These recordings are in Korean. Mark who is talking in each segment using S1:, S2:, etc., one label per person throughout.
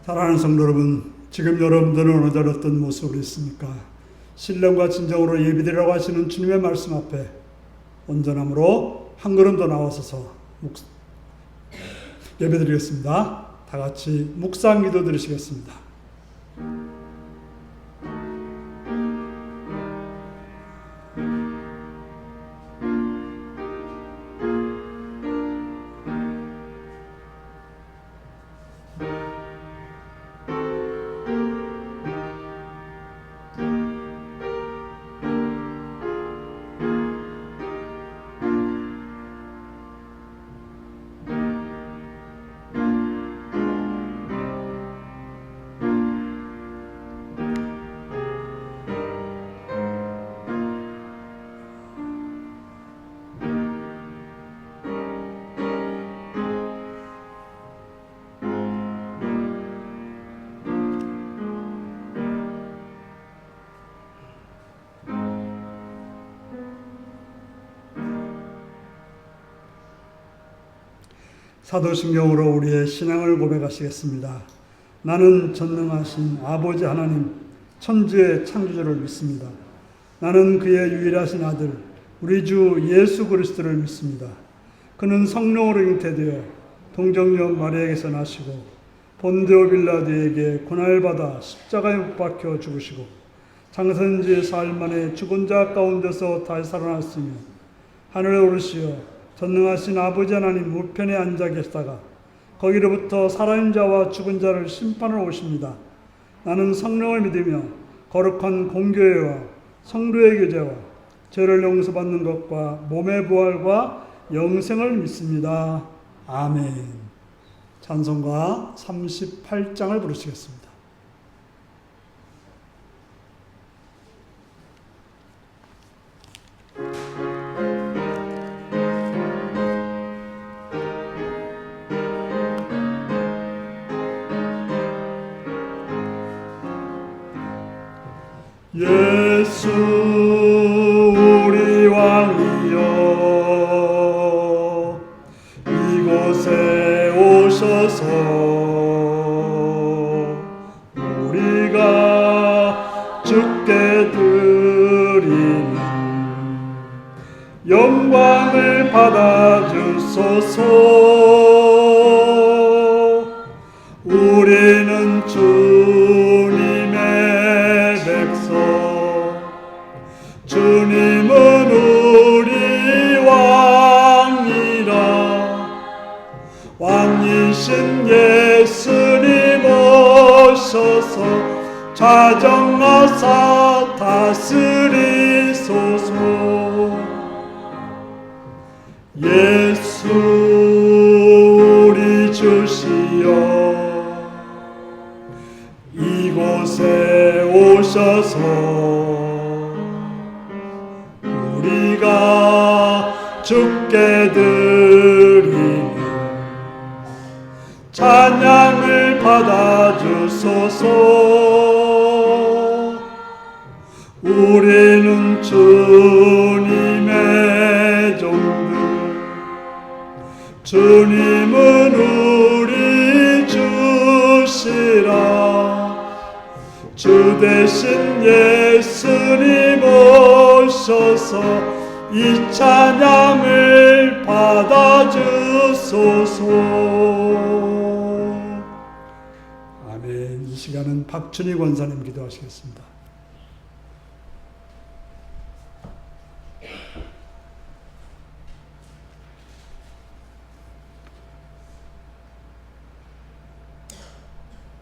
S1: 사랑하는 성도 여러분, 지금 여러분들은 어느 날 어떤 모습으로 있습니까? 신령과 진정으로 예비드리라고 하시는 주님의 말씀 앞에 온전함으로 한 걸음 더 나와서서 예배드리겠습니다. 다 같이 묵상 기도 드리시겠습니다. 사도신경으로 우리의 신앙을 고백하시겠습니다. 나는 전능하신 아버지 하나님, 천지의 창조주를 믿습니다. 나는 그의 유일하신 아들, 우리 주 예수 그리스도를 믿습니다. 그는 성령으로 잉태되어 동정녀 마리아에게서 나시고 본디오 빌라도에게 고난을 십자가에 못 박혀 죽으시고 장사된 지 사흘 만에 죽은 자 가운데서 다시 살아났으며 하늘에 오르시어 전능하신 아버지 하나님 우편에 앉아 계시다가 거기로부터 살아있는 자와 죽은 자를 심판하러 오십니다. 나는 성령을 믿으며 거룩한 공교회와 성도의 교제와 죄를 용서받는 것과 몸의 부활과 영생을 믿습니다. 아멘. 찬송가 38장을 부르시겠습니다. 예수 우리 왕이여 이곳에 오셔서 우리가 주께 드리는 영광을 받아주소서. 우리는 주님의 주님은 우리 왕이라. 왕이신 예수님 오셔서 자정하사 다스리소서. 예수 우리 주시여 이곳에 오셔서 우리가 주께 드리는 찬양을 받아주소서. 우리는 주님의 종들, 주님은 우리 주시라. 주 대신 예수님 오셔서 이 찬양을 받아주소서. 아멘. 이 시간은 박준희 권사님 기도하시겠습니다.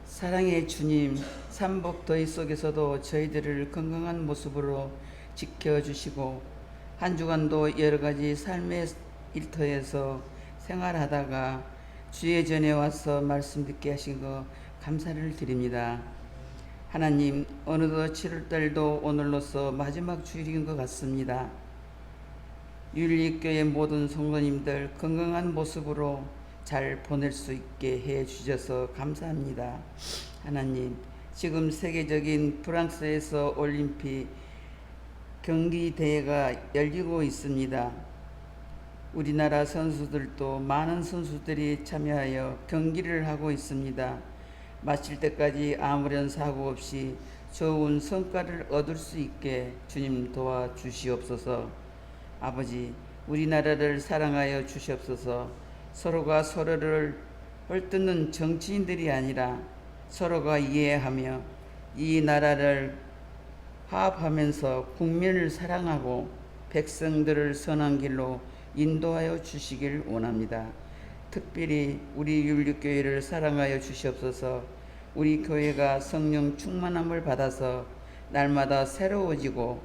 S2: 사랑의 주님, 삼복더위 속에서도 저희들을 건강한 모습으로 지켜주시고 한 주간도 여러 가지 삶의 일터에서 생활하다가 주의 전에 와서 말씀 듣게 하신 거 감사를 드립니다. 하나님, 어느덧 7월달도 오늘로서 마지막 주일인 것 같습니다. 율리교회 모든 성도님들 건강한 모습으로 잘 보낼 수 있게 해 주셔서 감사합니다. 하나님, 지금 세계적인 프랑스에서 올림픽 경기 대회가 열리고 있습니다. 우리나라 선수들도 많은 선수들이 참여하여 경기를 하고 있습니다. 마칠 때까지 아무런 사고 없이 좋은 성과를 얻을 수 있게 주님 도와주시옵소서. 아버지, 우리나라를 사랑하여 주시옵소서. 서로가 서로를 헐뜯는 정치인들이 아니라 서로가 이해하며 이 나라를 화합하면서 국민을 사랑하고 백성들을 선한 길로 인도하여 주시길 원합니다. 특별히 우리 율리교회를 사랑하여 주시옵소서. 우리 교회가 성령 충만함을 받아서 날마다 새로워지고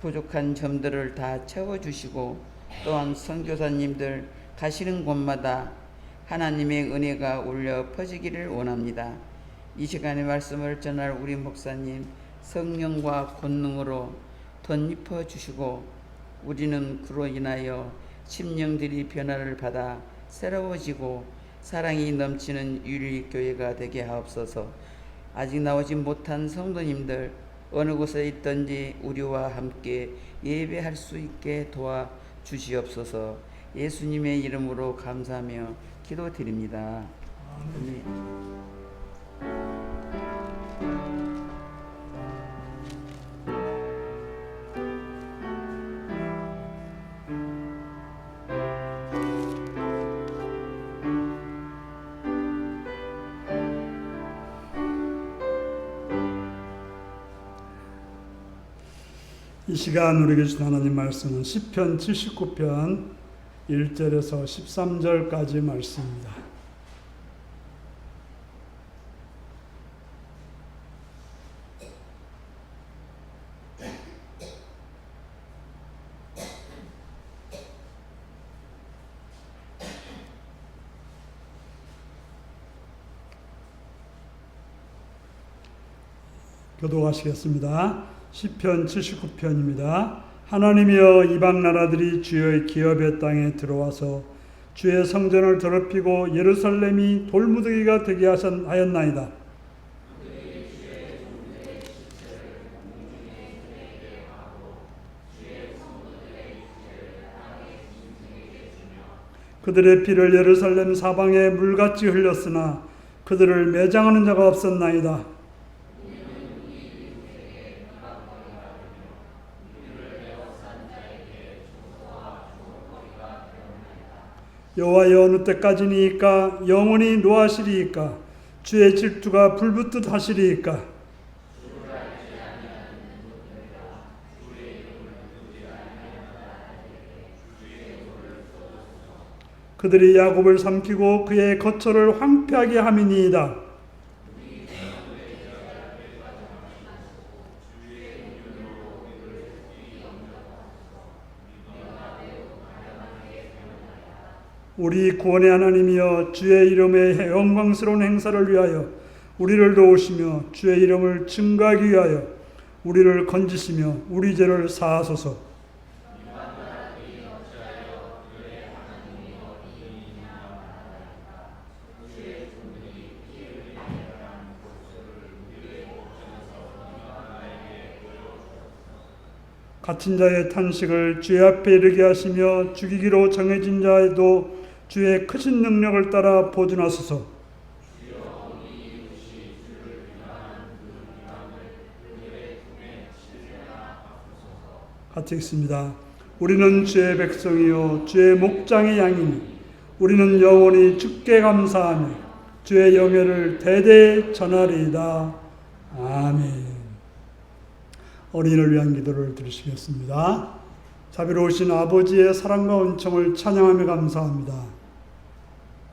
S2: 부족한 점들을 다 채워주시고 또한 선교사님들 가시는 곳마다 하나님의 은혜가 울려 퍼지기를 원합니다. 이 시간의 말씀을 전할 우리 목사님 성령과 권능으로 덧입혀 주시고 우리는 그로 인하여 심령들이 변화를 받아 새로워지고 사랑이 넘치는 율리교회가 되게 하옵소서. 아직 나오지 못한 성도님들 어느 곳에 있든지 우리와 함께 예배할 수 있게 도와주시옵소서. 예수님의 이름으로 감사하며 기도드립니다. 아멘.
S1: 이 시간 우리에게 주신 하나님 말씀은 시편 79편 1절에서 13절까지 말씀입니다. 교도하시겠습니다. 시편 79편입니다. 하나님이여, 이방 나라들이 주의 기업의 땅에 들어와서 주의 성전을 더럽히고 예루살렘이 돌무더기가 되게 하였나이다. 그들의 피를 예루살렘 사방에 물같이 흘렸으나 그들을 매장하는 자가 없었나이다. 여호와여, 어느 때까지니이까? 영원히 노하시리이까? 주의 질투가 불붙듯 하시리이까? 그들이 야곱을 삼키고 그의 거처를 황폐하게 함이니이다. 우리 구원의 하나님이여, 주의 이름의 영광스러운 행사를 위하여 우리를 도우시며 주의 이름을 증거하기 위하여 우리를 건지시며 우리 죄를 사하소서. 갇힌 자의 탄식을 주의 앞에 이르게 하시며 죽이기로 정해진 자에도 주의 크신 능력을 따라 보존하소서. 같이 읽습니다. 우리는 주의 백성이요 주의 목장의 양이니 우리는 영원히 주께 감사하며 주의 영예를 대대에 전하리이다. 아멘. 어린이를 위한 기도를 드리시겠습니다. 자비로우신 아버지의 사랑과 은총을 찬양하며 감사합니다.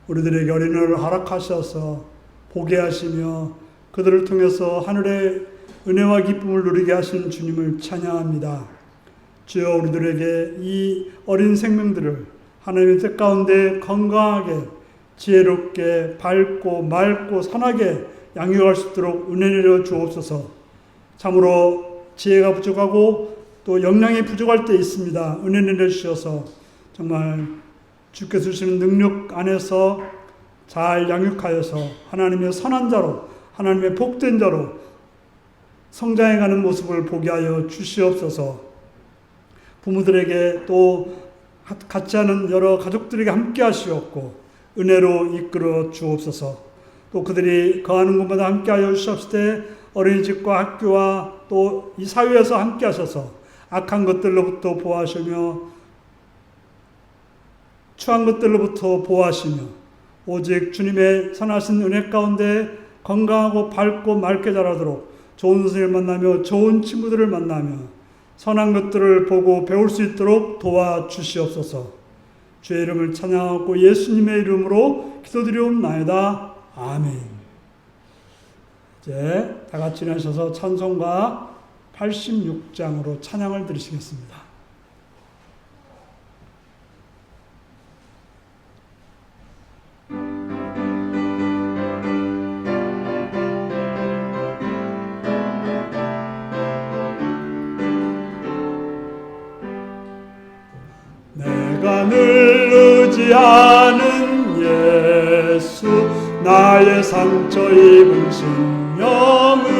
S1: 우리들에게 어린이를 허락하셔서 보게 하시며 그들을 통해서 하늘의 은혜와 기쁨을 누리게 하신 주님을 찬양합니다. 주여, 우리들에게 이 어린 생명들을 하나님의 뜻 가운데 건강하게 지혜롭게 밝고 맑고 선하게 양육할 수 있도록 은혜 내려 주옵소서. 참으로 지혜가 부족하고 또 역량이 부족할 때 있습니다. 은혜 내려주셔서 정말 주께서 주시는 능력 안에서 잘 양육하여서 하나님의 선한 자로, 하나님의 복된 자로 성장해가는 모습을 보게 하여 주시옵소서. 부모들에게 또 같이 하는 여러 가족들에게 함께 하시옵고 은혜로 이끌어 주옵소서. 또 그들이 거하는 곳마다 함께하여 주시옵시되 어린이집과 학교와 또 이 사회에서 함께하셔서 악한 것들로부터 보호하시며 추한 것들로부터 보호하시며 오직 주님의 선하신 은혜 가운데 건강하고 밝고 맑게 자라도록 좋은 선생님을 만나며 좋은 친구들을 만나며 선한 것들을 보고 배울 수 있도록 도와주시옵소서. 주의 이름을 찬양하고 예수님의 이름으로 기도드리옵나이다. 아멘. 이제 다 같이 일어나셔서 찬송가 86장으로 찬양을 드리시겠습니다. 내가 늘 의지하는 예수 나의 상처 입은 심령을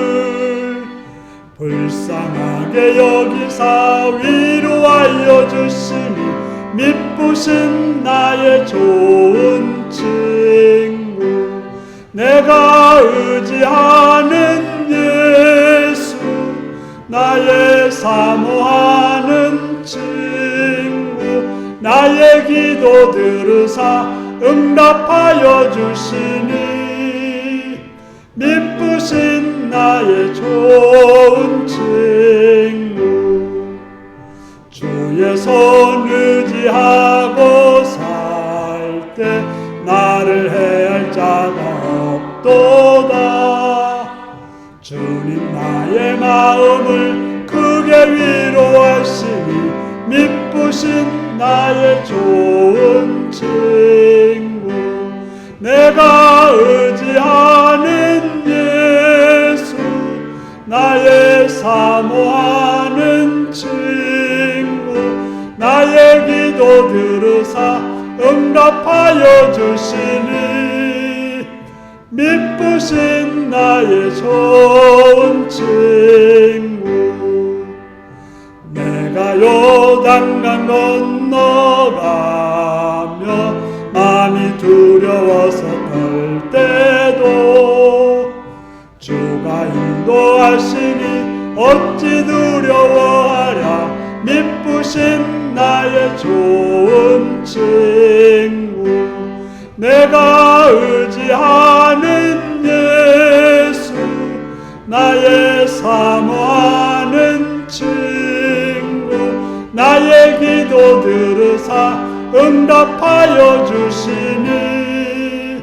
S1: 불쌍하게 여기사 위로하여 주시니 미쁘신 나의 좋은 친구 내가 의지하는 예수 나의 사모하는 친구 나의 기도 들으사 응답하여 주시니 미쁘신 나의 좋은 친구 주의 손 의지하고 살 때 나를 해할 자가 없도다 주님 나의 마음을 크게 위로하시니 미쁘신 나의 좋은 친구 내가 의지하는 예수 나의 사모하는 친구 나의 기도 들으사 응답하여 주시니 미쁘신 나의 좋은 친구 내가 요단강 건너가며 마음이 두려워서 떨 때도 주가 인도하시니 어찌 두려워하랴 미쁘신 나의 좋은 친구 내가 의지하는 예수 나의 사모하는 친구 나의 기도 들으사 응답하여 주시니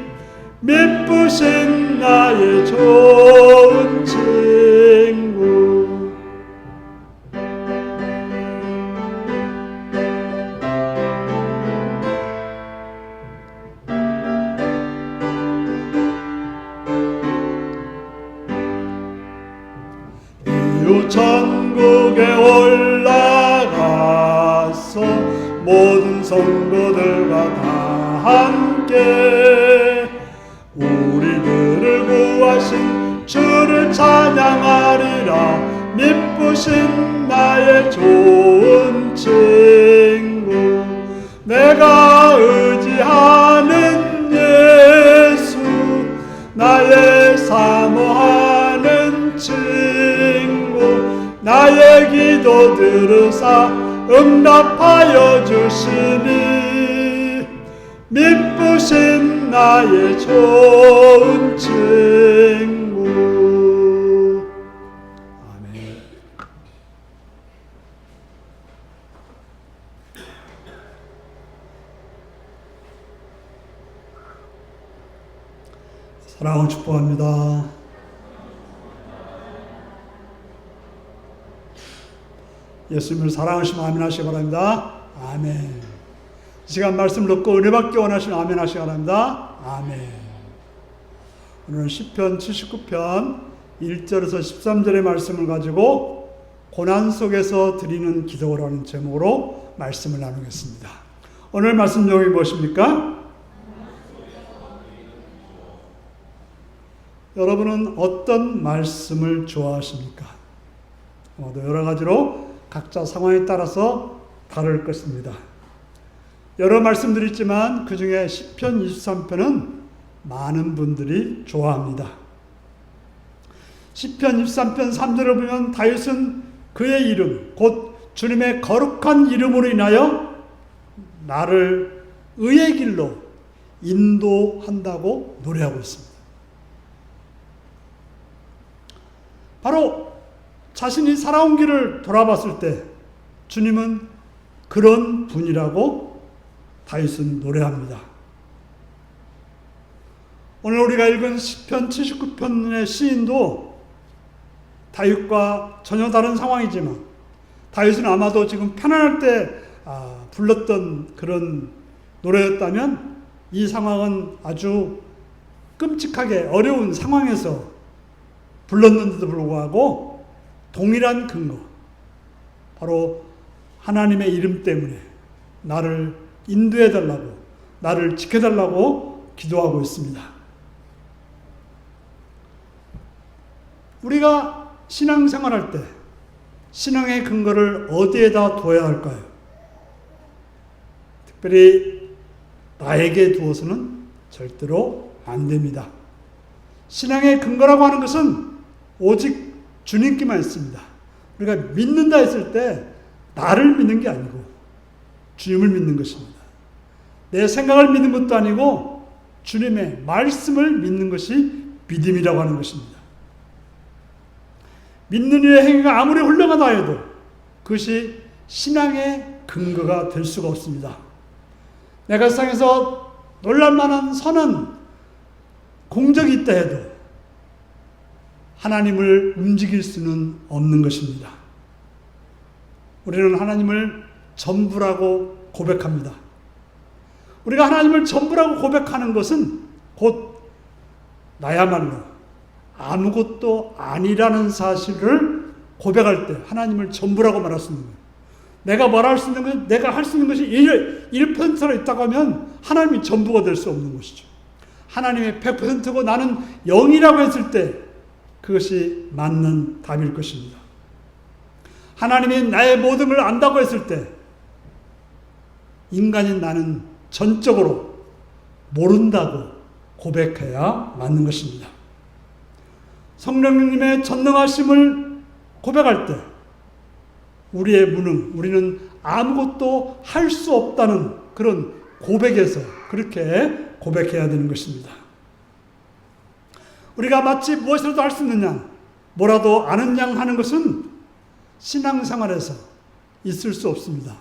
S1: 미쁘신 나의 좋은 친구 이후 천국에 올라가서 모든 성도들과 다 함께 우리들을 구하신 주를 찬양하리라 미쁘신 나의 좋은 친구 내가 의지하는 예수 나의 사모하는 친구 나의 기도 들으사 응답하여 주시니 미쁘신 나의 좋은 친구 아멘. 사랑을 축복합니다. 예수님을 사랑하시면 아멘 하시기 바랍니다. 아멘. 이 시간 말씀 듣고 은혜 받기 원하시면 아멘 하시기 바랍니다. 아멘. 오늘은 시편 79편 1절에서 13절의 말씀을 가지고 고난 속에서 드리는 기도라는 제목으로 말씀을 나누겠습니다. 오늘 말씀 내용이 무엇입니까? 여러분은 어떤 말씀을 좋아하십니까? 여러 가지로 각자 상황에 따라서 다를 것입니다. 여러 말씀들이 있지만 그 중에 시편 23편은 많은 분들이 좋아합니다. 시편 23편 3절을 보면 다윗은 그의 이름, 곧 주님의 거룩한 이름으로 인하여 나를 의의 길로 인도한다고 노래하고 있습니다. 바로 자신이 살아온 길을 돌아봤을 때 주님은 그런 분이라고 다윗은 노래합니다. 오늘 우리가 읽은 시편 79편의 시인도 다윗과 전혀 다른 상황이지만 다윗은 아마도 지금 편안할 때 불렀던 그런 노래였다면 이 상황은 아주 끔찍하게 어려운 상황에서 불렀는데도 불구하고 동일한 근거, 바로 하나님의 이름 때문에 나를 인도해달라고, 나를 지켜달라고 기도하고 있습니다. 우리가 신앙생활할 때 신앙의 근거를 어디에다 둬야 할까요? 특별히 나에게 두어서는 절대로 안 됩니다. 신앙의 근거라고 하는 것은 오직 주님께만 있습니다. 우리가 믿는다 했을 때 나를 믿는 게 아니고 주님을 믿는 것입니다. 내 생각을 믿는 것도 아니고 주님의 말씀을 믿는 것이 믿음이라고 하는 것입니다. 믿는 이의 행위가 아무리 훌륭하다 해도 그것이 신앙의 근거가 될 수가 없습니다. 내가 세상에서 놀랄만한 선한 공적이 있다 해도 하나님을 움직일 수는 없는 것입니다. 우리는 하나님을 전부라고 고백합니다. 우리가 하나님을 전부라고 고백하는 것은 곧 나야말로 아무것도 아니라는 사실을 고백할 때 하나님을 전부라고 말할 수 있는 거예요. 내가 말할 수 있는 것, 내가 할 수 있는 것이 1%로 있다고 하면 하나님이 전부가 될 수 없는 것이죠. 하나님의 100%고 나는 0이라고 했을 때 그것이 맞는 답일 것입니다. 하나님이 나의 모든 걸 안다고 했을 때 인간인 나는 전적으로 모른다고 고백해야 맞는 것입니다. 성령님의 전능하심을 고백할 때 우리의 무능, 우리는 아무것도 할 수 없다는 그런 고백에서 그렇게 고백해야 되는 것입니다. 우리가 마치 무엇이라도 할 수 있는 양, 뭐라도 아는 양 하는 것은 신앙생활에서 있을 수 없습니다.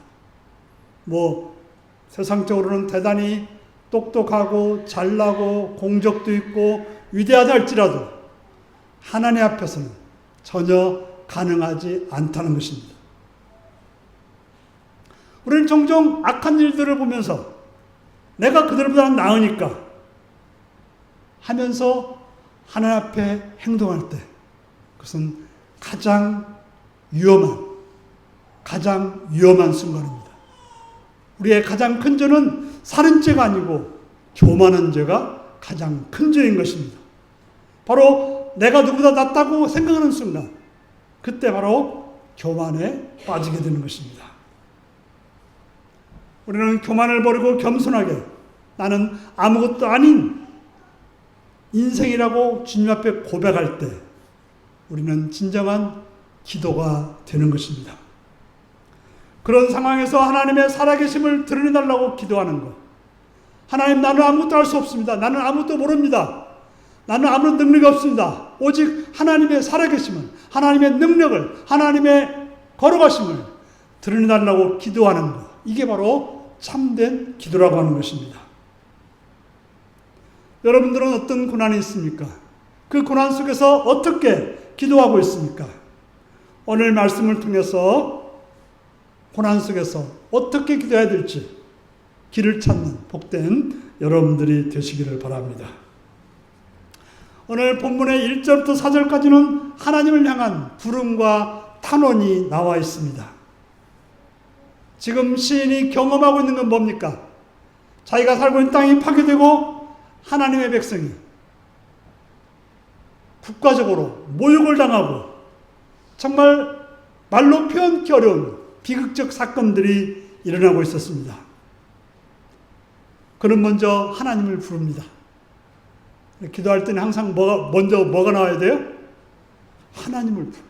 S1: 세상적으로는 대단히 똑똑하고 잘나고 공적도 있고 위대하다 할지라도 하나님 앞에서는 전혀 가능하지 않다는 것입니다. 우리는 종종 악한 일들을 보면서 내가 그들보다 나으니까 하면서 하나님 앞에 행동할 때 그것은 가장 위험한 순간입니다. 우리의 가장 큰 죄는 살인죄가 아니고 교만한 죄가 가장 큰 죄인 것입니다. 바로 내가 누구보다 낫다고 생각하는 순간 그때 바로 교만에 빠지게 되는 것입니다. 우리는 교만을 버리고 겸손하게 나는 아무것도 아닌 인생이라고 주님 앞에 고백할 때 우리는 진정한 기도가 되는 것입니다. 그런 상황에서 하나님의 살아계심을 드러내달라고 기도하는 것. 하나님, 나는 아무것도 할 수 없습니다. 나는 아무것도 모릅니다. 나는 아무런 능력이 없습니다. 오직 하나님의 살아계심을, 하나님의 능력을, 하나님의 걸어가심을 드러내달라고 기도하는 것. 이게 바로 참된 기도라고 하는 것입니다. 여러분들은 어떤 고난이 있습니까? 그 고난 속에서 어떻게 기도하고 있습니까? 오늘 말씀을 통해서 고난 속에서 어떻게 기도해야 될지 길을 찾는 복된 여러분들이 되시기를 바랍니다. 오늘 본문의 1절부터 4절까지는 하나님을 향한 부름과 탄원이 나와 있습니다. 지금 시인이 경험하고 있는 건 뭡니까? 자기가 살고 있는 땅이 파괴되고 하나님의 백성이 국가적으로 모욕을 당하고 정말 말로 표현하기 어려운 비극적 사건들이 일어나고 있었습니다. 그는 먼저 하나님을 부릅니다. 기도할 때는 항상 먼저 뭐가 나와야 돼요? 하나님을 불러야죠.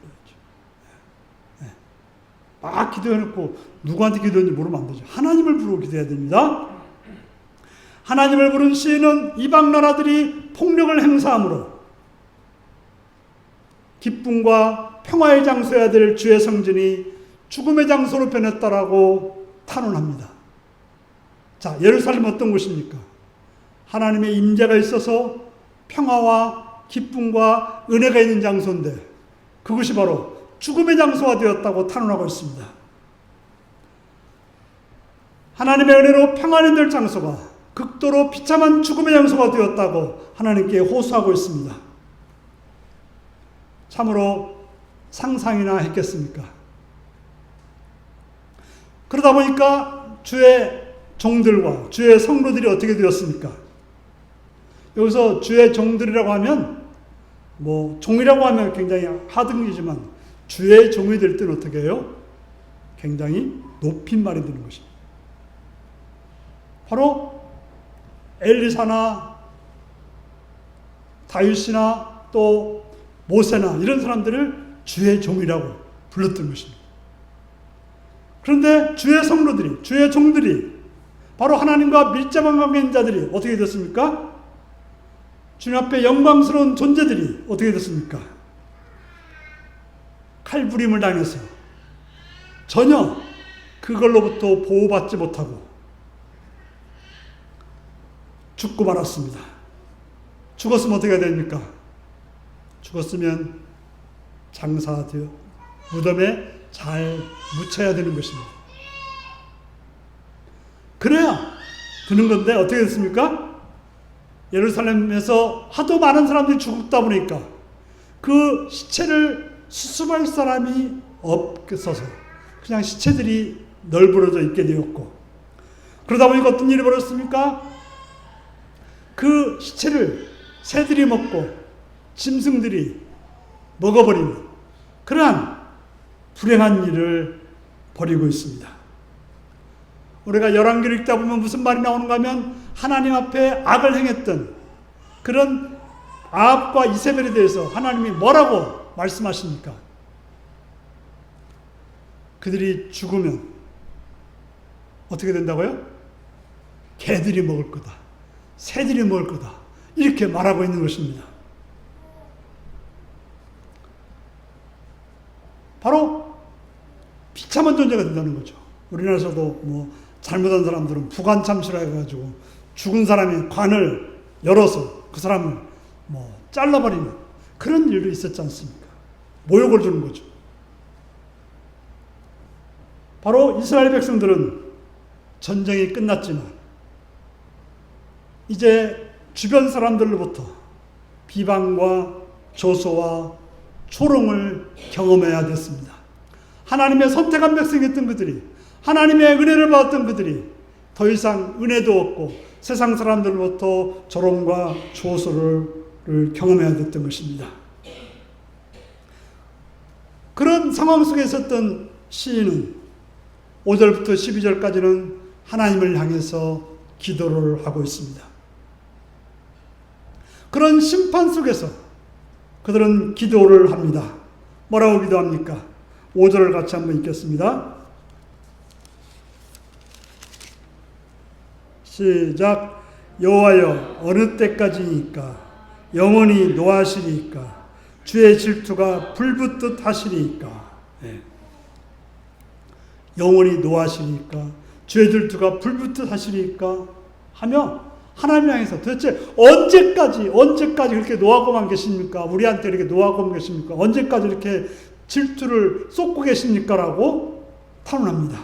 S1: 막 기도해놓고 누구한테 기도했는지 모르면 안 되죠. 하나님을 부르고 기도해야 됩니다. 하나님을 부른 시인은 이방 나라들이 폭력을 행사함으로 기쁨과 평화의 장소여야 될 주의 성전이 죽음의 장소로 변했다라고 탄원합니다. 자, 예루살렘 어떤 곳입니까? 하나님의 임재가 있어서 평화와 기쁨과 은혜가 있는 장소인데 그것이 바로 죽음의 장소가 되었다고 탄원하고 있습니다. 하나님의 은혜로 평안이 될 장소가 극도로 비참한 죽음의 장소가 되었다고 하나님께 호소하고 있습니다. 참으로 상상이나 했겠습니까? 그러다 보니까 주의 종들과 주의 성도들이 어떻게 되었습니까? 여기서 주의 종들이라고 하면 종이라고 하면 굉장히 하등이지만 주의 종이 될 때는 어떻게 해요? 굉장히 높임말이 되는 것입니다. 바로 엘리사나 다윗이나 또 모세나 이런 사람들을 주의 종이라고 불렀던 것입니다. 그런데 주의 성도들이, 주의 종들이 바로 하나님과 밀접한 관계 있는 자들이 어떻게 됐습니까? 주님 앞에 영광스러운 존재들이 어떻게 됐습니까? 칼부림을 당해서 전혀 그걸로부터 보호받지 못하고 죽고 말았습니다. 죽었으면 어떻게 해야 됩니까? 죽었으면 장사되어 무덤에 잘 묻혀야 되는 것입니다. 그래야 되는 건데 어떻게 됐습니까? 예루살렘에서 하도 많은 사람들이 죽다 보니까 그 시체를 수습할 사람이 없어서 그냥 시체들이 널브러져 있게 되었고, 그러다 보니까 어떤 일이 벌어졌습니까? 그 시체를 새들이 먹고 짐승들이 먹어버리는 그러한 불행한 일을 벌이고 있습니다. 우리가 열왕기를 읽다 보면 무슨 말이 나오는가 하면 하나님 앞에 악을 행했던 그런 아합과 이세벨에 대해서 하나님이 뭐라고 말씀하십니까? 그들이 죽으면 어떻게 된다고요? 개들이 먹을 거다, 새들이 먹을 거다, 이렇게 말하고 있는 것입니다. 바로 비참한 존재가 된다는 거죠. 우리나라에서도 잘못한 사람들은 부관참시라 해가지고 죽은 사람의 관을 열어서 그 사람을 잘라버리는 그런 일도 있었지 않습니까? 모욕을 주는 거죠. 바로 이스라엘 백성들은 전쟁이 끝났지만 이제 주변 사람들로부터 비방과 조소와 조롱을 경험해야 됐습니다. 하나님의 선택한 백성이었던 그들이, 하나님의 은혜를 받았던 그들이 더 이상 은혜도 없고 세상 사람들로부터 조롱과 조소를 경험해야 됐던 것입니다. 그런 상황 속에 있었던 시인은 5절부터 12절까지는 하나님을 향해서 기도를 하고 있습니다. 그런 심판 속에서 그들은 기도를 합니다. 뭐라고 기도합니까? 5절을 같이 한번 읽겠습니다. 시작. 여호와여, 어느 때까지니까 영원히 노하시리이까? 주의 질투가 불붙듯 하시리이까? 네. 영원히 노하시리이까? 주의 질투가 불붙듯 하시리이까? 하며 하나님 향해서 도대체 언제까지 그렇게 노하고만 계십니까? 우리한테 이렇게 노하고만 계십니까? 언제까지 이렇게 질투를 쏟고 계십니까? 라고 탄원합니다.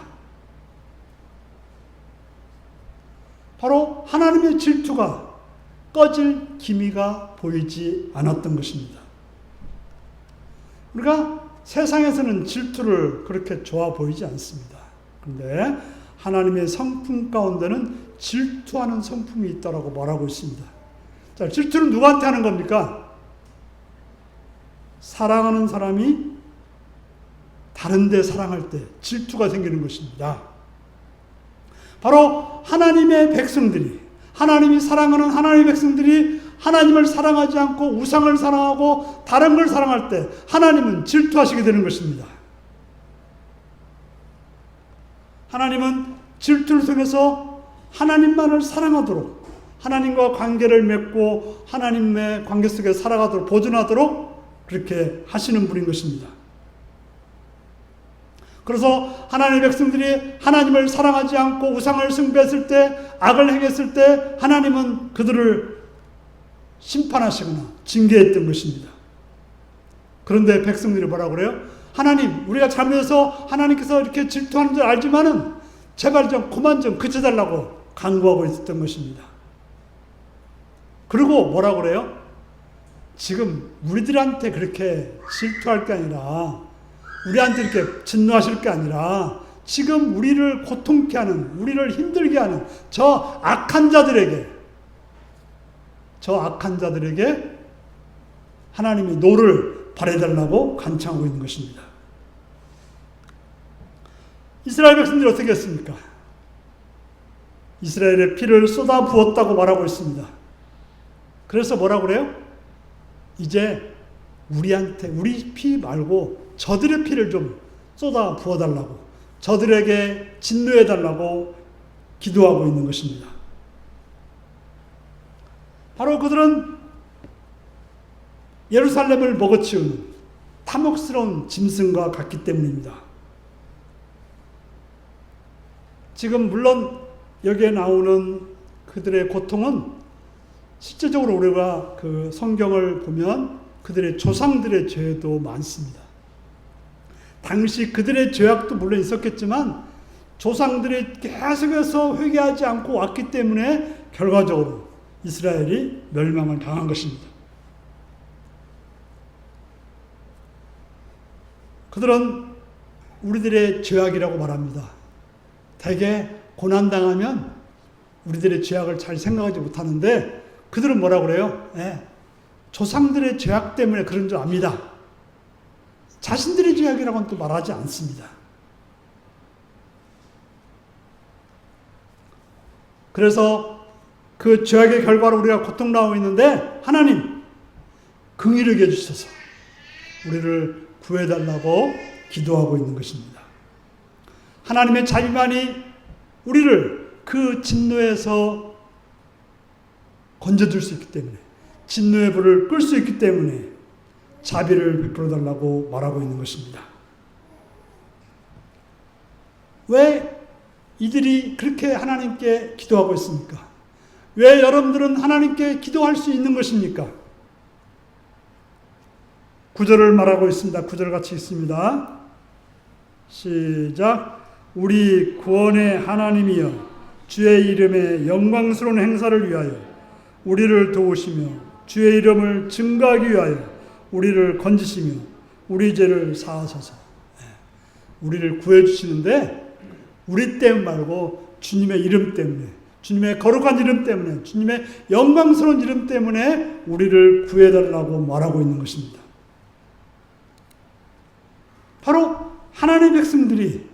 S1: 바로 하나님의 질투가 꺼질 기미가 보이지 않았던 것입니다. 우리가 세상에서는 질투를 그렇게 좋아 보이지 않습니다. 그런데 하나님의 성품 가운데는 질투하는 성품이 있다라고 말하고 있습니다. 자, 질투는 누구한테 하는 겁니까? 사랑하는 사람이 다른 데 사랑할 때 질투가 생기는 것입니다. 바로 하나님의 백성들이, 하나님이 사랑하는 하나님의 백성들이 하나님을 사랑하지 않고 우상을 사랑하고 다른 걸 사랑할 때 하나님은 질투하시게 되는 것입니다. 하나님은 질투를 통해서 하나님만을 사랑하도록, 하나님과 관계를 맺고 하나님의 관계 속에 살아가도록, 보존하도록 그렇게 하시는 분인 것입니다. 그래서 하나님의 백성들이 하나님을 사랑하지 않고 우상을 숭배했을 때, 악을 행했을 때 하나님은 그들을 심판하시거나 징계했던 것입니다. 그런데 백성들이 뭐라고 그래요? 하나님, 우리가 잘못해서 하나님께서 이렇게 질투하는 줄 알지만은 제발 좀 그만 좀 그쳐달라고 간구하고 있었던 것입니다. 그리고 뭐라고 그래요? 지금 우리들한테 그렇게 질투할 게 아니라, 우리한테 이렇게 진노하실 게 아니라 지금 우리를 고통케 하는, 우리를 힘들게 하는 저 악한 자들에게 하나님이 노를 발해달라고 간청하고 있는 것입니다. 이스라엘 백성들이 어떻게 했습니까? 이스라엘의 피를 쏟아 부었다고 말하고 있습니다. 그래서 뭐라고 그래요? 이제 우리한테, 우리 피 말고 저들의 피를 좀 쏟아 부어달라고, 저들에게 진노해달라고 기도하고 있는 것입니다. 바로 그들은 예루살렘을 먹어치우는 탐욕스러운 짐승과 같기 때문입니다. 지금 물론 여기에 나오는 그들의 고통은 실제적으로 우리가 그 성경을 보면 그들의 조상들의 죄도 많습니다. 당시 그들의 죄악도 물론 있었겠지만 조상들이 계속해서 회개하지 않고 왔기 때문에 결과적으로 이스라엘이 멸망을 당한 것입니다. 그들은 우리들의 죄악이라고 말합니다. 대개 고난당하면 우리들의 죄악을 잘 생각하지 못하는데 그들은 뭐라고 그래요? 조상들의 죄악 때문에 그런 줄 압니다. 자신들의 죄악이라고는 또 말하지 않습니다. 그래서 그 죄악의 결과로 우리가 고통당하고 있는데 하나님 긍휼히 여겨주셔서 우리를 구해달라고 기도하고 있는 것입니다. 하나님의 자비만이 우리를 그 진노에서 건져줄 수 있기 때문에, 진노의 불을 끌 수 있기 때문에 자비를 베풀어달라고 말하고 있는 것입니다. 왜 이들이 그렇게 하나님께 기도하고 있습니까? 왜 여러분들은 하나님께 기도할 수 있는 것입니까? 9절을 말하고 있습니다. 9절 같이 읽습니다. 시작. 우리 구원의 하나님이여, 주의 이름의 영광스러운 행사를 위하여 우리를 도우시며 주의 이름을 증거하기 위하여 우리를 건지시며 우리 죄를 사하소서. 우리를 구해주시는데 우리 때문 말고 주님의 이름 때문에, 주님의 거룩한 이름 때문에, 주님의 영광스러운 이름 때문에 우리를 구해달라고 말하고 있는 것입니다. 바로 하나님의 백성들이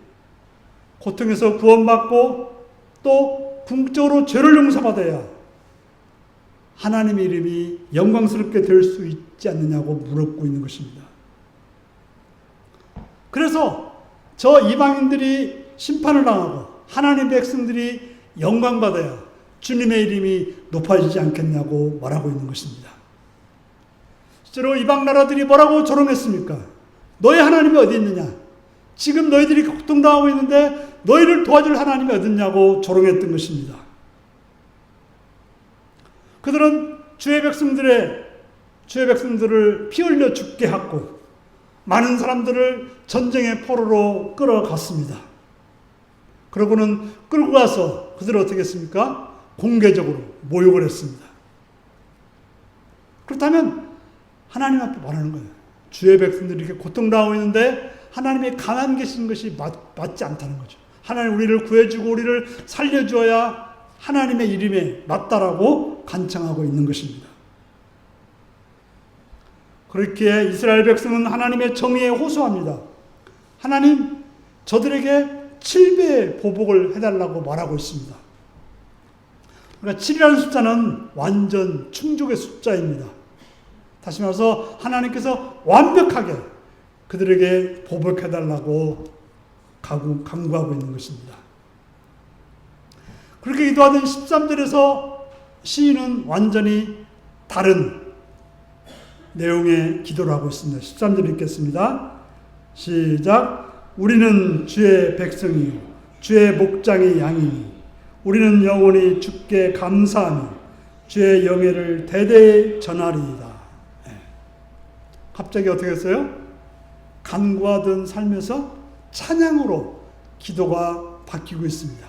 S1: 고통에서 구원받고 또 궁극적으로 죄를 용서받아야 하나님의 이름이 영광스럽게 될 수 있지 않느냐고 물었고 있는 것입니다. 그래서 저 이방인들이 심판을 당하고 하나님의 백성들이 영광받아야 주님의 이름이 높아지지 않겠냐고 말하고 있는 것입니다. 실제로 이방 나라들이 뭐라고 조롱했습니까? 너희 하나님이 어디 있느냐? 지금 너희들이 고통당하고 있는데 너희를 도와줄 하나님이 어디 있냐고 조롱했던 것입니다. 그들은 주의 백성들을 피 흘려 죽게 하고 많은 사람들을 전쟁의 포로로 끌어갔습니다. 그러고는 끌고 가서 그들을 어떻게 했습니까? 공개적으로 모욕을 했습니다. 그렇다면 하나님 앞에 말하는 거예요. 주의 백성들이 이렇게 고통당하고 있는데 하나님이 가만히 계신 것이 맞지 않다는 거죠. 하나님 우리를 구해주고 우리를 살려주어야 하나님의 이름에 맞다라고 간청하고 있는 것입니다. 그렇기에 이스라엘 백성은 하나님의 정의에 호소합니다. 하나님, 저들에게 7배의 보복을 해달라고 말하고 있습니다. 그러니까 7이라는 숫자는 완전 충족의 숫자입니다. 다시 말해서 하나님께서 완벽하게 그들에게 보복해달라고 강구하고 있는 것입니다. 그렇게 기도하던 13절에서 시인은 완전히 다른 내용의 기도를 하고 있습니다. 13절 읽겠습니다. 시작. 우리는 주의 백성이요 주의 목장의 양이니 우리는 영원히 주께 감사하며 주의 영예를 대대히 전하리이다. 갑자기 어떻게 했어요? 간구하던 삶에서 찬양으로 기도가 바뀌고 있습니다.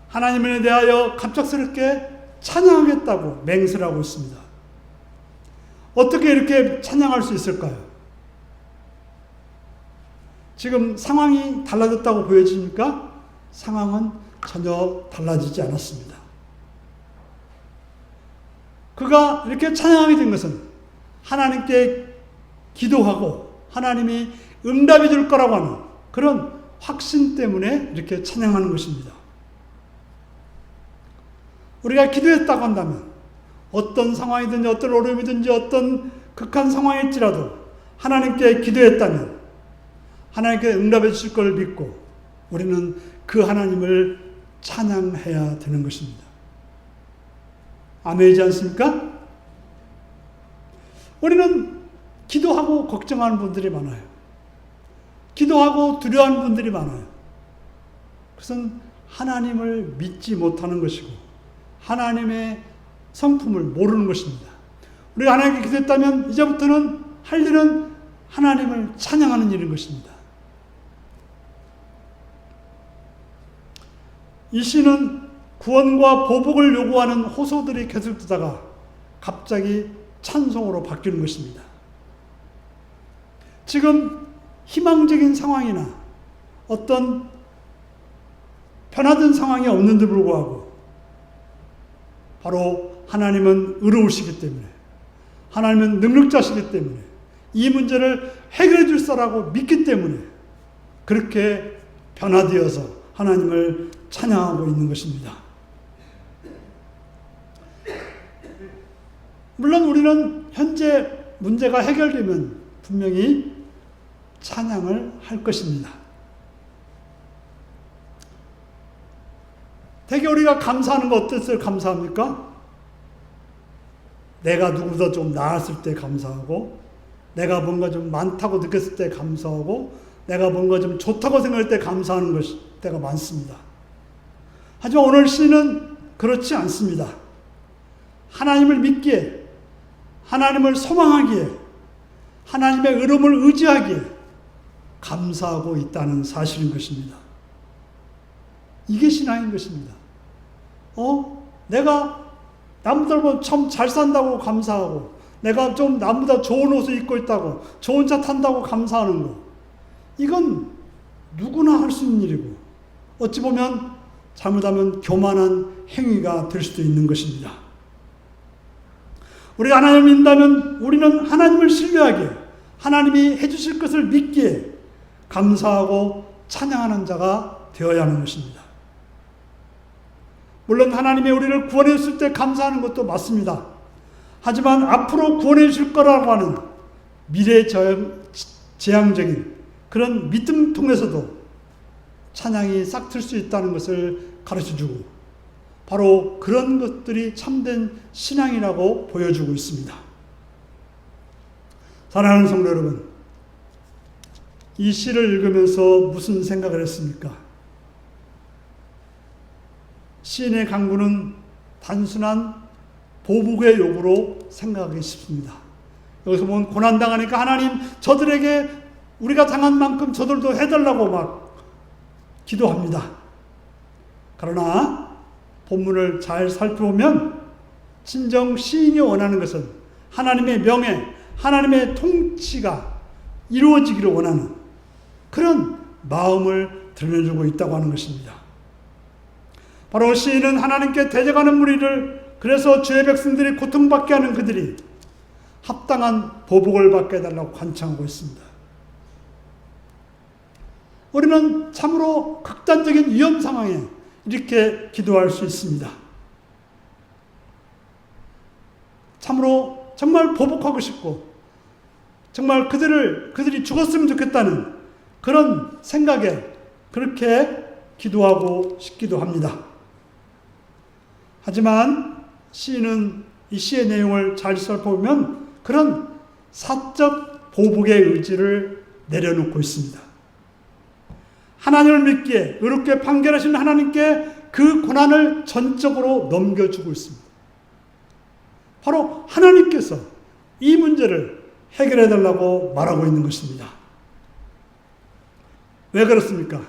S1: 하나님에 대하여 갑작스럽게 찬양하겠다고 맹세하고 있습니다. 어떻게 이렇게 찬양할 수 있을까요? 지금 상황이 달라졌다고 보여집니까? 상황은 전혀 달라지지 않았습니다. 그가 이렇게 찬양하게 된 것은 하나님께 기도하고 하나님이 응답해 줄 거라고 하는 그런 확신 때문에 이렇게 찬양하는 것입니다. 우리가 기도했다고 한다면 어떤 상황이든지 어떤 어려움이든지 어떤 극한 상황일지라도 하나님께 기도했다면 하나님께 응답해 주실 걸 믿고 우리는 그 하나님을 찬양해야 되는 것입니다. 아멘이지 않습니까? 우리는 기도하고 걱정하는 분들이 많아요. 기도하고 두려워하는 분들이 많아요. 그것은 하나님을 믿지 못하는 것이고 하나님의 성품을 모르는 것입니다. 우리가 하나님께 기도했다면 이제부터는 할 일은 하나님을 찬양하는 일인 것입니다. 이 시는 구원과 보복을 요구하는 호소들이 계속되다가 갑자기 찬송으로 바뀌는 것입니다. 지금 희망적인 상황이나 어떤 편하던 상황이 없는데 불구하고 바로 하나님은 의로우시기 때문에 하나님은 능력자시기 때문에 이 문제를 해결해 줄 사라고 믿기 때문에 그렇게 변화되어서 하나님을 찬양하고 있는 것입니다. 물론 우리는 현재 문제가 해결되면 분명히 찬양을 할 것입니다. 되게 우리가 감사하는 거 어땠을 때 감사합니까? 내가 누구보다 좀 나았을 때 감사하고 내가 뭔가 좀 많다고 느꼈을 때 감사하고 내가 뭔가 좀 좋다고 생각할 때 감사하는 때가 많습니다. 하지만 오늘 시는 그렇지 않습니다. 하나님을 믿기에 하나님을 소망하기에 하나님의 의로움을 의지하기에 감사하고 있다는 사실인 것입니다. 이게 신앙인 것입니다. 내가 남들보다 참 잘 산다고 감사하고 내가 좀 남보다 좋은 옷을 입고 있다고 좋은 차 탄다고 감사하는 거 이건 누구나 할 수 있는 일이고 어찌 보면 잘못하면 교만한 행위가 될 수도 있는 것입니다. 우리가 하나님을 믿는다면 우리는 하나님을 신뢰하기에 하나님이 해주실 것을 믿기에 감사하고 찬양하는 자가 되어야 하는 것입니다. 물론 하나님이 우리를 구원해 줬을 때 감사하는 것도 맞습니다. 하지만 앞으로 구원해 주실 거라고 하는 미래지향적인 그런 믿음 통해서도 찬양이 싹틀 수 있다는 것을 가르쳐주고 바로 그런 것들이 참된 신앙이라고 보여주고 있습니다. 사랑하는 성도 여러분, 이 시를 읽으면서 무슨 생각을 했습니까? 시인의 강구는 단순한 보복의 요구로 생각하기 쉽습니다. 여기서 보면 고난당하니까 하나님 저들에게 우리가 당한 만큼 저들도 해달라고 막 기도합니다. 그러나 본문을 잘 살펴보면 진정 시인이 원하는 것은 하나님의 명예, 하나님의 통치가 이루어지기를 원하는 그런 마음을 드러내주고 있다고 하는 것입니다. 바로 시인은 하나님께 대적하는 무리를 그래서 주의 백성들이 고통받게 하는 그들이 합당한 보복을 받게 해달라고 간청하고 있습니다. 우리는 참으로 극단적인 위험 상황에 이렇게 기도할 수 있습니다. 참으로 정말 보복하고 싶고 정말 그들이 죽었으면 좋겠다는 그런 생각에 그렇게 기도하고 싶기도 합니다. 하지만 시인은 이 시의 내용을 잘 살펴보면 그런 사적 보복의 의지를 내려놓고 있습니다. 하나님을 믿기에 의롭게 판결하신 하나님께 그 고난을 전적으로 넘겨주고 있습니다. 바로 하나님께서 이 문제를 해결해 달라고 말하고 있는 것입니다. 왜 그렇습니까?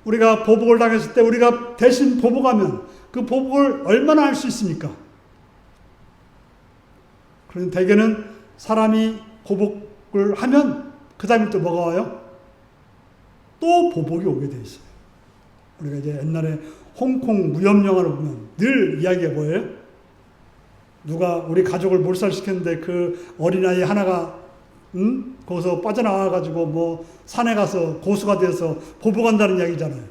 S1: 우리가 보복을 당했을 때 우리가 대신 보복하면 그 보복을 얼마나 할 수 있습니까? 그런데 대개는 사람이 보복을 하면 그 다음에 또 뭐가 와요? 또 보복이 오게 돼 있어요. 우리가 이제 옛날에 홍콩 무협 영화를 보면 늘 이야기가 뭐예요? 누가 우리 가족을 몰살시켰는데 그 어린아이 하나가 거기서 빠져나와가지고 뭐 산에 가서 고수가 되어서 보복한다는 이야기잖아요.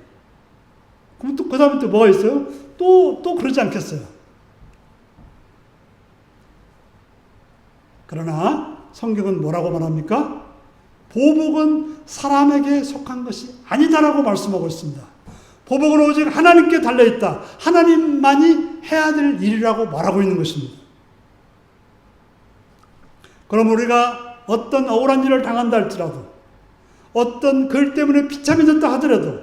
S1: 그럼 또 그 다음에 또 뭐가 있어요? 또 그러지 않겠어요. 그러나 성경은 뭐라고 말합니까? 보복은 사람에게 속한 것이 아니다라고 말씀하고 있습니다. 보복은 오직 하나님께 달려있다. 하나님만이 해야 될 일이라고 말하고 있는 것입니다. 그럼 우리가 어떤 억울한 일을 당한다 할지라도 어떤 글 때문에 비참해졌다 하더라도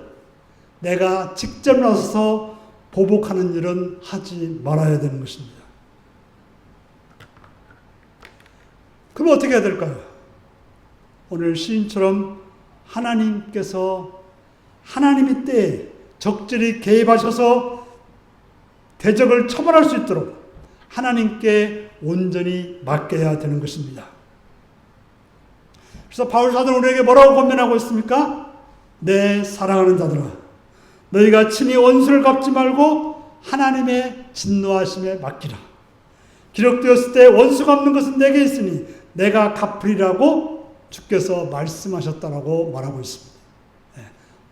S1: 내가 직접 나서서 보복하는 일은 하지 말아야 되는 것입니다. 그럼 어떻게 해야 될까요? 오늘 시인처럼 하나님께서 하나님의 때에 적절히 개입하셔서 대적을 처벌할 수 있도록 하나님께 온전히 맡겨야 되는 것입니다. 그래서 바울 사도는 우리에게 뭐라고 권면하고 있습니까? 내 사랑하는 자들아, 너희가 친히 원수를 갚지 말고 하나님의 진노하심에 맡기라. 기록되었을 때 원수 갚는 것은 내게 있으니 내가 갚으리라고 주께서 말씀하셨다라고 말하고 있습니다.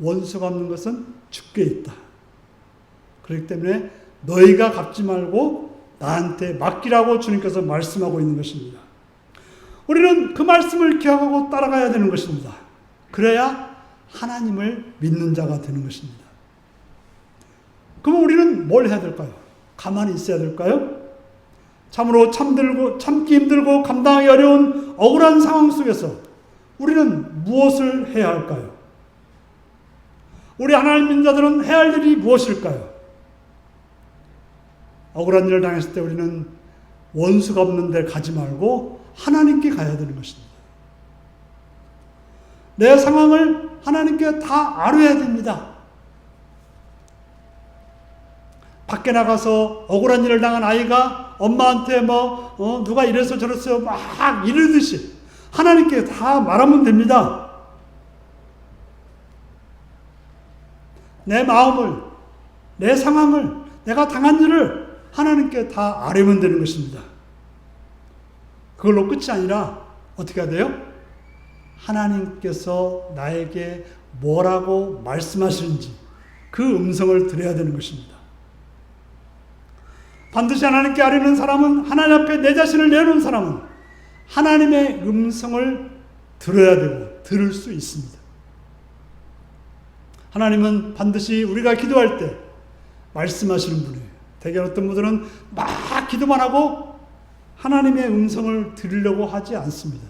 S1: 원수 갚는 것은 주께 있다. 그렇기 때문에 너희가 갚지 말고 나한테 맡기라고 주님께서 말씀하고 있는 것입니다. 우리는 그 말씀을 기억하고 따라가야 되는 것입니다. 그래야 하나님을 믿는 자가 되는 것입니다. 그럼 우리는 뭘 해야 될까요? 가만히 있어야 될까요? 참으로 참기 힘들고 감당하기 어려운 억울한 상황 속에서 우리는 무엇을 해야 할까요? 우리 하나님 믿는 자들은 해야 할 일이 무엇일까요? 억울한 일을 당했을 때 우리는 원수가 없는 데 가지 말고 하나님께 가야 되는 것입니다. 내 상황을 하나님께 다 알아야 됩니다. 밖에 나가서 억울한 일을 당한 아이가 엄마한테 누가 이래서 저랬어요 막 이러듯이 하나님께 다 말하면 됩니다. 내 마음을, 내 상황을, 내가 당한 일을 하나님께 다 아뢰면 되는 것입니다. 그걸로 끝이 아니라 어떻게 해야 돼요? 하나님께서 나에게 뭐라고 말씀하시는지 그 음성을 들어야 되는 것입니다. 반드시 하나님께 아뢰는 사람은, 하나님 앞에 내 자신을 내놓은 사람은 하나님의 음성을 들어야 되고 들을 수 있습니다. 하나님은 반드시 우리가 기도할 때 말씀하시는 분이에요. 대개 어떤 분들은 막 기도만 하고 하나님의 음성을 들으려고 하지 않습니다.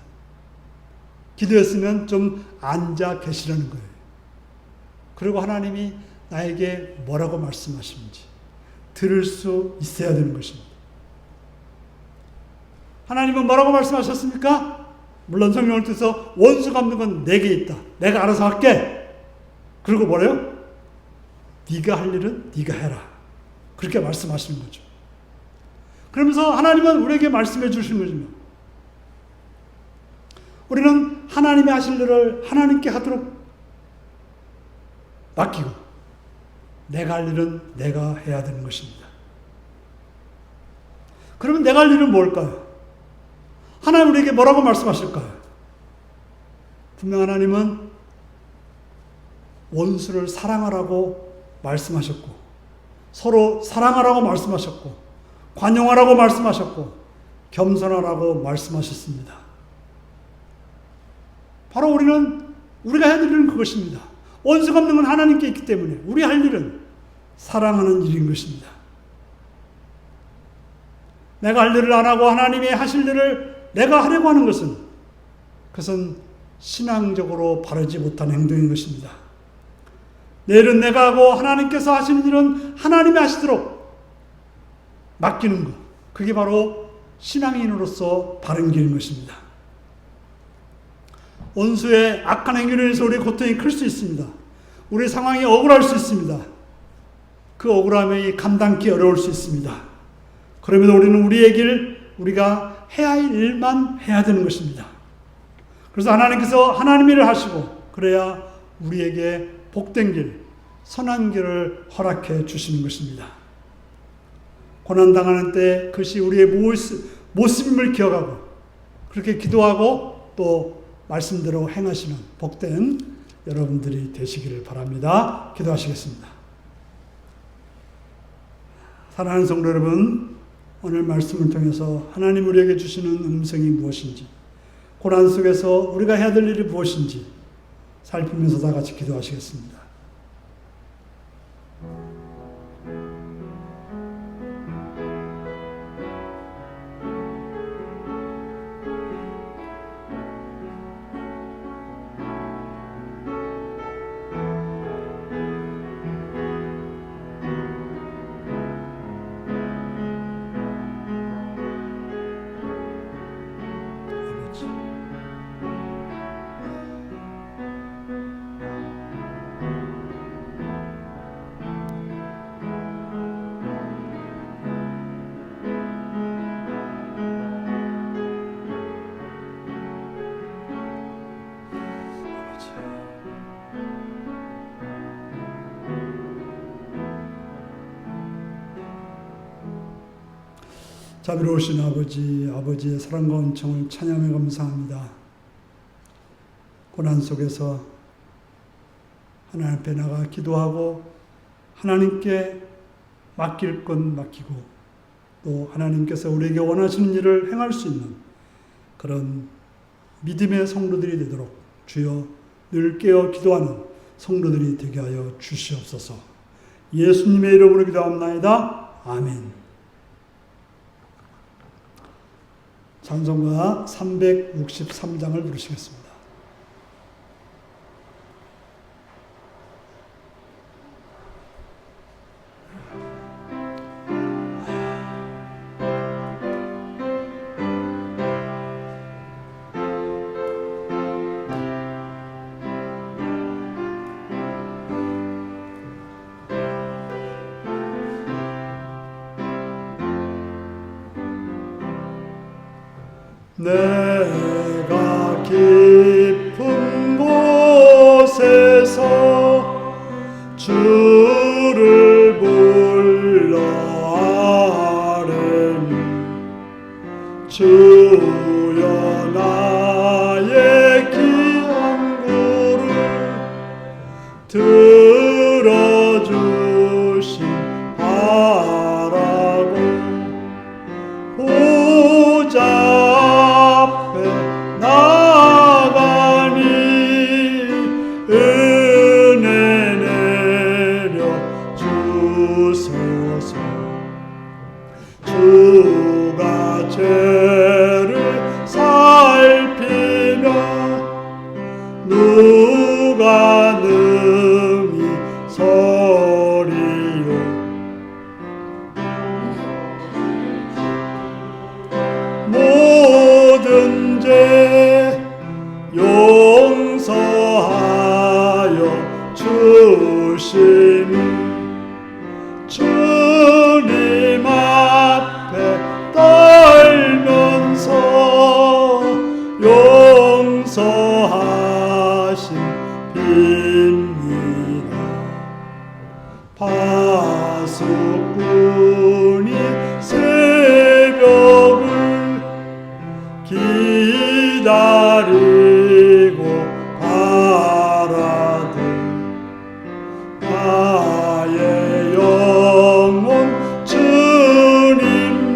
S1: 기도했으면 좀 앉아 계시라는 거예요. 그리고 하나님이 나에게 뭐라고 말씀하시는지 들을 수 있어야 되는 것입니다. 하나님은 뭐라고 말씀하셨습니까? 물론 성경을 통해서 원수 갚는 건 내게 있다. 내가 알아서 할게. 그리고 뭐래요? 네가 할 일은 네가 해라. 그렇게 말씀하시는 거죠. 그러면서 하나님은 우리에게 말씀해 주시는 거죠. 우리는 하나님이 하실 일을 하나님께 하도록 맡기고 내가 할 일은 내가 해야 되는 것입니다. 그러면 내가 할 일은 뭘까요? 하나님 우리에게 뭐라고 말씀하실까요? 분명 하나님은 원수를 사랑하라고 말씀하셨고 서로 사랑하라고 말씀하셨고 관용하라고 말씀하셨고 겸손하라고 말씀하셨습니다. 바로 우리가 해야 될 일은 그것입니다. 원수가 없는 건 하나님께 있기 때문에 우리 할 일은 사랑하는 일인 것입니다. 내가 할 일을 안 하고 하나님이 하실 일을 내가 하려고 하는 그것은 신앙적으로 바르지 못한 행동인 것입니다. 내 일은 내가 하고 하나님께서 하시는 일은 하나님이 하시도록 맡기는 것, 그게 바로 신앙인으로서 바른 길인 것입니다. 원수의 악한 행위로 인해서 우리의 고통이 클 수 있습니다. 우리의 상황이 억울할 수 있습니다. 그 억울함이 감당기 어려울 수 있습니다. 그럼에도 우리는 우리의 길, 우리가 해야 할 일만 해야 되는 것입니다. 그래서 하나님께서 하나님의 일을 하시고 그래야 우리에게 복된 길, 선한 길을 허락해 주시는 것입니다. 고난당하는 때 그것이 우리의 모습임을 기억하고 그렇게 기도하고 또 말씀대로 행하시는 복된 여러분들이 되시기를 바랍니다. 기도하시겠습니다. 사랑하는 성도 여러분, 오늘 말씀을 통해서 하나님 우리에게 주시는 음성이 무엇인지, 고난 속에서 우리가 해야 될 일이 무엇인지 살피면서 다 같이 기도하시겠습니다. 자비로우신 아버지, 아버지의 사랑과 은총을 찬양해 감사합니다. 고난 속에서 하나님 앞에 나가 기도하고 하나님께 맡길 건 맡기고 또 하나님께서 우리에게 원하시는 일을 행할 수 있는 그런 믿음의 성도들이 되도록 주여 늘 깨어 기도하는 성도들이 되게 하여 주시옵소서. 예수님의 이름으로 기도합나이다. 아멘. 찬송가 363장을 부르시겠습니다. 내가 깊은 곳에서 주를 불러 아뢰니 주여 나의 귀한 구를 들어주신 바라고 보자 주가 죄를 살피며 누가 능히 서리요. 모든 죄 용서하여 주시니 주님 앞에 떨면서 용서하신 빕니다. 파수꾼이 새벽을 기다리고 바라듯 나의 영혼 주님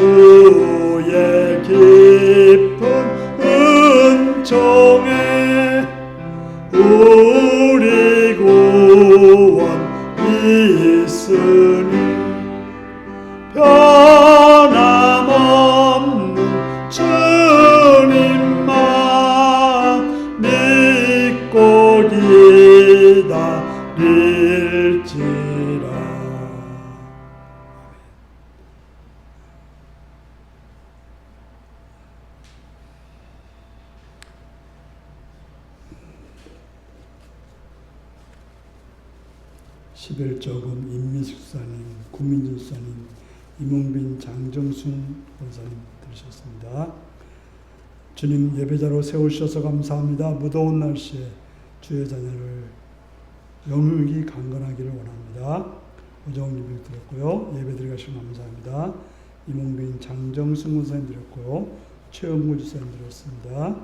S1: 주의 깊은 은총에 우리 구원 있으니 변함없는 주님만 믿고 기다릴지라. 11조금 임미숙 사님, 구민준 사님, 이몽빈, 장정순 권사님 들으셨습니다. 주님 예배자로 세우셔서 감사합니다. 무더운 날씨에 주의 자녀를 영육이 강건하기를 원합니다. 오정훈 예배 드렸고요. 예배 드리가시면 감사합니다. 이몽빈, 장정순 권사님 드렸고요. 최은구 지사님 드렸습니다.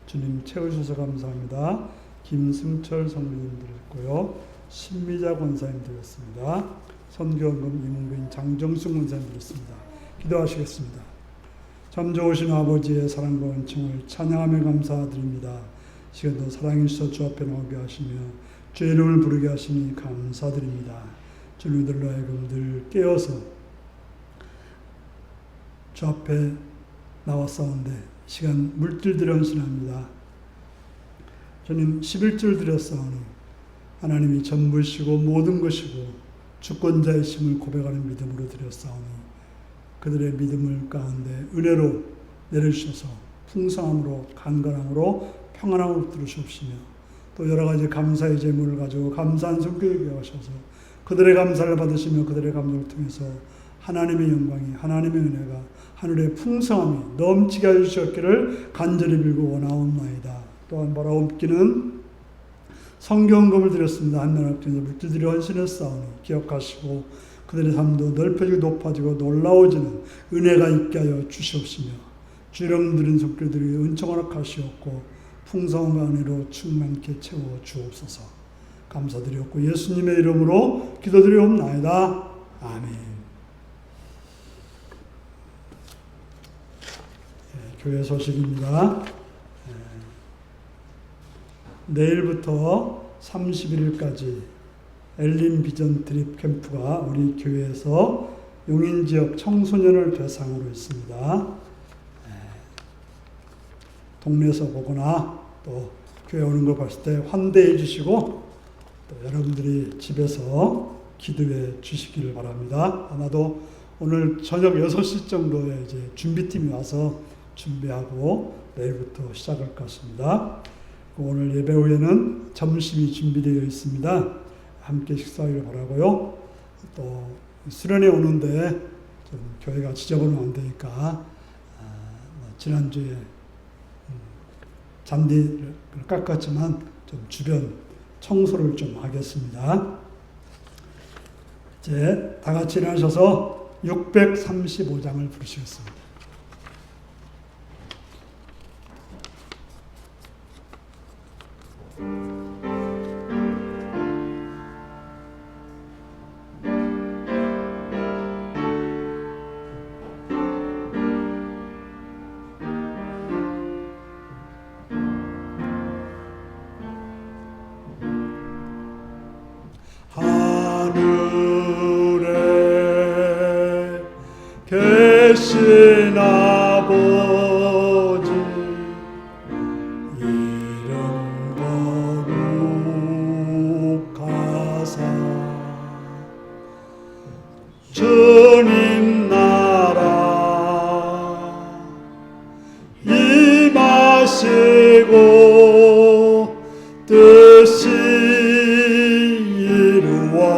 S1: 주님 채우셔서 감사합니다. 김승철 성도님 드렸고요. 신미자 권사님 드렸습니다. 선교원금 이몽빈, 장정순 권사님 드렸습니다. 기도하시겠습니다. 참 좋으신 아버지의 사랑과 은총을 찬양하며 감사드립니다. 시간도 사랑이 있어 주 앞에 나오게 하시며 주의 이름을 부르게 하시니 감사드립니다. 주님들로 하여금 늘 깨어서 주 앞에 나왔사온데 시간 물질들여 헌신합니다. 주님 11절 드렸사오니 하나님이 전부시고 모든 것이고 주권자이심을 고백하는 믿음으로 드렸사오니 그들의 믿음을 가운데 은혜로 내려주셔서 풍성함으로 강건함으로 평안함으로 들으시옵시며 또 여러 가지 감사의 제물을 가지고 감사한 성격을 하셔서 그들의 감사를 받으시며 그들의 감사를 통해서 하나님의 영광이 하나님의 은혜가 하늘의 풍성함이 넘치게 해주셨기를 간절히 빌고 원하옵나이다. 또한 바라옵기는 성경금을 드렸습니다. 한면 앞에서 물질들이 헌신했사오니 기억하시고 그들의 삶도 넓혀지고 높아지고 놀라워지는 은혜가 있게 하여 주시옵시며 주령 드린 손길들이 은총을 하시옵고 풍성한 은혜로 충만케 채워 주옵소서. 감사드렸고 예수님의 이름으로 기도드리옵나이다. 아멘. 교회 소식입니다. 내일부터 31일까지 엘린 비전 드립 캠프가 우리 교회에서 용인 지역 청소년을 대상으로 있습니다. 동네에서 보거나 또 교회 오는 걸 봤을 때 환대해 주시고 또 여러분들이 집에서 기도해 주시기를 바랍니다. 아마도 오늘 저녁 6시 정도에 이제 준비팀이 와서 준비하고 내일부터 시작할 것 같습니다. 오늘 예배 후에는 점심이 준비되어 있습니다. 함께 식사하기를 바라고요. 또 수련회 오는데 좀 교회가 지저분하면 안 되니까 지난주에 잔디를 깎았지만 좀 주변 청소를 좀 하겠습니다. 이제 다 같이 일어나셔서 635장을 부르시겠습니다. 계신 아버지 이름 거룩하사 주님 나라 임하시고 뜻이 이루어지이다.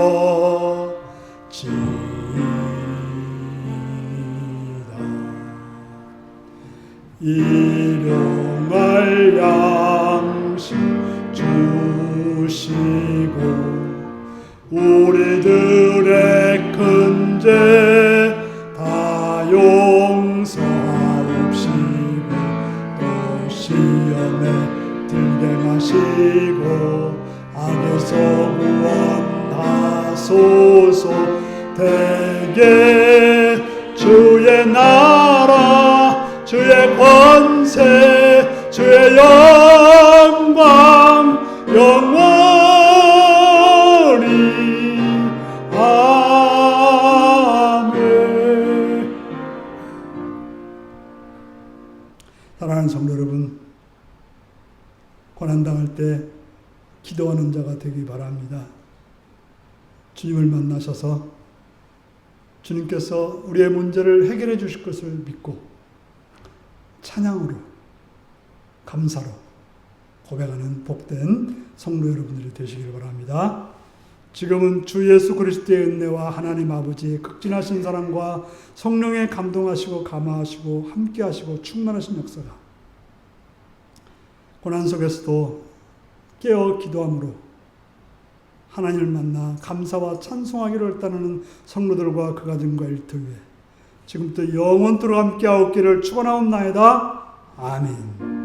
S1: 일용할 양식 주시고 우리들의 큰 죄 다 용서하옵시고 또 시험에 들게 마시고 악에서 구원하소서. 대개 주의 나 권세 주의 영광 영원히 아멘. 사랑하는 성도 여러분, 고난당할 때 기도하는 자가 되기 바랍니다. 주님을 만나셔서 주님께서 우리의 문제를 해결해 주실 것을 믿고 찬양으로, 감사로 고백하는 복된 성도 여러분들이 되시길 바랍니다. 지금은 주 예수 그리스도의 은혜와 하나님 아버지의 극진하신 사랑과 성령의 감동하시고 감화하시고 함께하시고 충만하신 역사가 고난 속에서도 깨어 기도함으로 하나님을 만나 감사와 찬송하기를 따르는 성도들과 그 가정과 일터 위에 지금부터 영원토록 함께하옵기를 축원하옵나이다. 아멘.